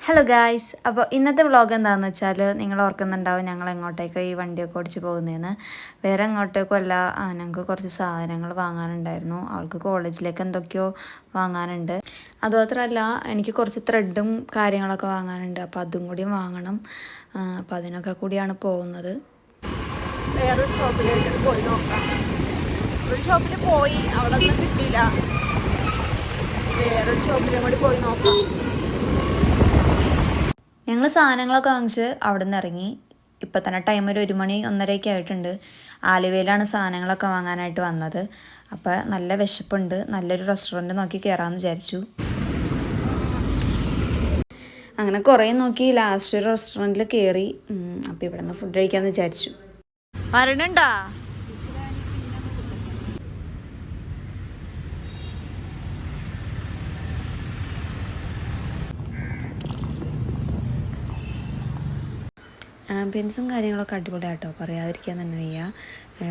Hello guys, അപ്പോൾ ഇന്നത്തെ vlog എന്താണെന്ന് വെച്ചാൽ നിങ്ങൾ ഓർക്കുന്നുണ്ടാവും ഞങ്ങൾ എങ്ങോട്ടേക്കോ ഈ വണ്ടിയൊക്കെ ഓടിച്ച് പോകുന്നതെന്ന്. വേറെ എങ്ങോട്ടേക്കോ അല്ല, ഞങ്ങൾക്ക് കുറച്ച് സാധനങ്ങൾ വാങ്ങാനുണ്ടായിരുന്നു. അവൾക്ക് കോളേജിലേക്ക് എന്തൊക്കെയോ വാങ്ങാനുണ്ട്. അതുമാത്രമല്ല എനിക്ക് കുറച്ച് ത്രെഡും കാര്യങ്ങളൊക്കെ വാങ്ങാനുണ്ട്. അപ്പോൾ അതും കൂടി വാങ്ങണം. അപ്പോൾ അതിനൊക്കെ കൂടിയാണ് പോകുന്നത്. വേറൊരു ഷോപ്പിലേക്ക് പോയി നോക്കാം. ഒരു ഷോപ്പിൽ പോയി, അവിടെ ഒന്നും കിട്ടിയില്ല. വേറൊരു ഷോപ്പിലും കൂടി പോയി നോക്കാം. ഞങ്ങൾ സാധനങ്ങളൊക്കെ വാങ്ങിച്ച് അവിടെ നിന്ന് ഇറങ്ങി. ഇപ്പം തന്നെ ടൈം ഒരു 1 മണി 1:30 ആയിട്ടുണ്ട്. ആലുവയിലാണ് സാധനങ്ങളൊക്കെ വാങ്ങാനായിട്ട് വന്നത്. അപ്പോൾ നല്ല വിശപ്പുണ്ട്. നല്ലൊരു റെസ്റ്റോറൻറ്റ് നോക്കി കയറാമെന്ന് വിചാരിച്ചു. അങ്ങനെ കുറേ നോക്കി ലാസ്റ്റ് ഒരു റെസ്റ്റോറൻറ്റിൽ കയറി. അപ്പോൾ ഇവിടെ നിന്ന് ഫുഡ് കഴിക്കാമെന്ന് വിചാരിച്ചു. വരണുണ്ടാ? ആംബിയൻസും കാര്യങ്ങളൊക്കെ അടിപൊളിയാട്ടോ, പറയാതിരിക്കാൻ തന്നെ വയ്യ.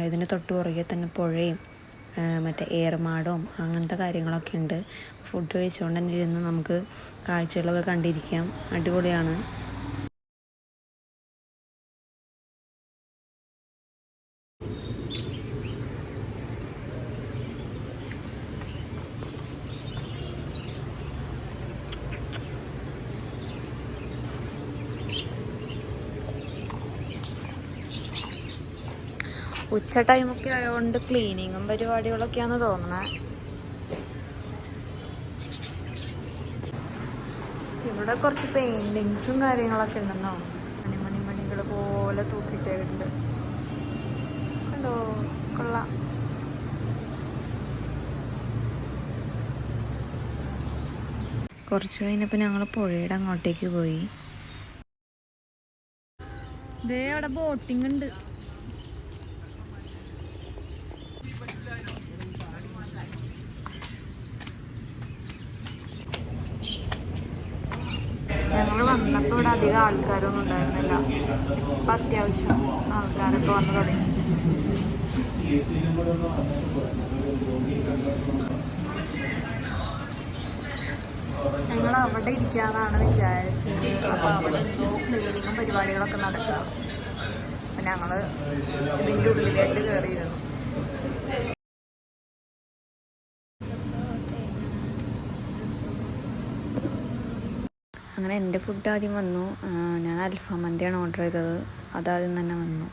ഇതിന് തൊട്ട് പുറകെ തന്നെ പുഴയും മറ്റേ ഏറുമാടവും അങ്ങനത്തെ കാര്യങ്ങളൊക്കെ ഉണ്ട്. ഫുഡ് കഴിച്ചുകൊണ്ട് തന്നെ ഇരുന്ന് നമുക്ക് കാഴ്ചകളൊക്കെ കണ്ടിരിക്കാം. അടിപൊളിയാണ്. ഉച്ച ടൈമൊക്കെ ആയതുകൊണ്ട് ക്ലീനിങ്ങും പരിപാടികളൊക്കെയാണെന്ന് തോന്നണേ. ഇവിടെ കുറച്ച് പെയിന്റിങ്സും കാര്യങ്ങളൊക്കെ ഉണ്ടെന്നോ, മണികൾ പോലെ തൂക്കിയിട്ടുണ്ട്. കണ്ടോ, കൊള്ളാം. കുറച്ച് കഴിഞ്ഞപ്പോൾ ഞങ്ങൾ പുഴയുടെ അങ്ങോട്ടേക്ക് പോയി. ദേ അവിടെ ബോട്ടിംഗ് ഉണ്ട്. ഞങ്ങൾ വന്നപ്പോൾ ഇവിടെ അധികം ആൾക്കാരൊന്നും ഉണ്ടായിരുന്നില്ല. ഇപ്പം അത്യാവശ്യം ആൾക്കാരൊക്കെ വന്ന് തുടങ്ങി. ഞങ്ങൾ അവിടെ ഇരിക്കാന്നാണ് വിചാരിച്ചത്. അപ്പോൾ അവിടെ എന്തോ ക്ലീനിങ്ങും പരിപാടികളൊക്കെ നടക്കുക. അപ്പം ഞങ്ങൾ ഇതിൻ്റെ ഉള്ളിലേക്ക് കയറിയിരുന്നു. അങ്ങനെ എൻ്റെ ഫുഡ് ആദ്യം വന്നു. ഞാൻ അൽഫാം മന്തിയാണ് ഓർഡർ ചെയ്തത്. അതാദ്യം തന്നെ വന്നു.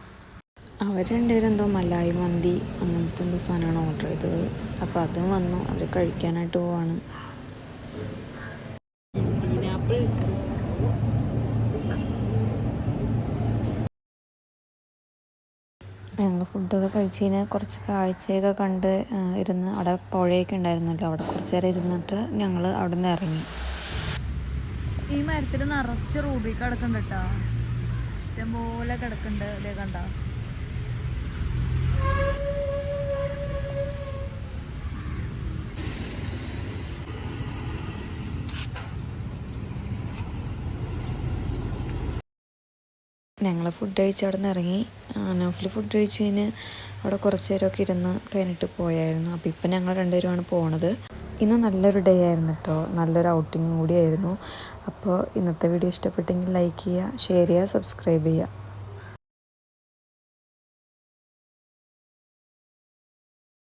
അവർ രണ്ടുപേരും എന്തോ മലായി മന്തി അങ്ങനത്തെ എന്തോ സാധനമാണ് ഓർഡർ ചെയ്തത്. അപ്പോൾ അതും വന്നു. അവർ കഴിക്കാനായിട്ട് പോവാണ്. ഞങ്ങൾ ഫുഡൊക്കെ കഴിച്ച് കഴിഞ്ഞാൽ കുറച്ച് കാഴ്ചയൊക്കെ കണ്ട് ഇരുന്ന്, അവിടെ പുഴയൊക്കെ ഉണ്ടായിരുന്നല്ലോ, അവിടെ കുറച്ച് നേരം ഇരുന്നിട്ട് ഞങ്ങൾ അവിടെ നിന്ന് ഇറങ്ങി. ഈ മരത്തിൽ നിറച്ച് റൂബി കിടക്കുന്നുണ്ട് കേട്ടോ. ഇഷ്ടംപോലെ കിടക്കുന്നുണ്ട്. അതേ കണ്ട. ഞങ്ങൾ ഫുഡ് കഴിച്ച് അവിടെ നിന്ന് ഇറങ്ങി. നൗഫിൽ ഫുഡ് കഴിച്ച് കഴിഞ്ഞ് അവിടെ കുറച്ച് നേരമൊക്കെ ഇരുന്ന് കഴിഞ്ഞിട്ട് പോയായിരുന്നു. അപ്പോൾ ഇപ്പം ഞങ്ങൾ രണ്ടുപേരുമാണ് പോണത്. ഇന്ന് നല്ലൊരു ഡേ ആയിരുന്നു കേട്ടോ, നല്ലൊരു ഔട്ടിങ് കൂടിയായിരുന്നു. അപ്പോൾ ഇന്നത്തെ വീഡിയോ ഇഷ്ടപ്പെട്ടെങ്കിൽ ലൈക്ക് ചെയ്യുക, ഷെയർ ചെയ്യുക, സബ്സ്ക്രൈബ് ചെയ്യുക.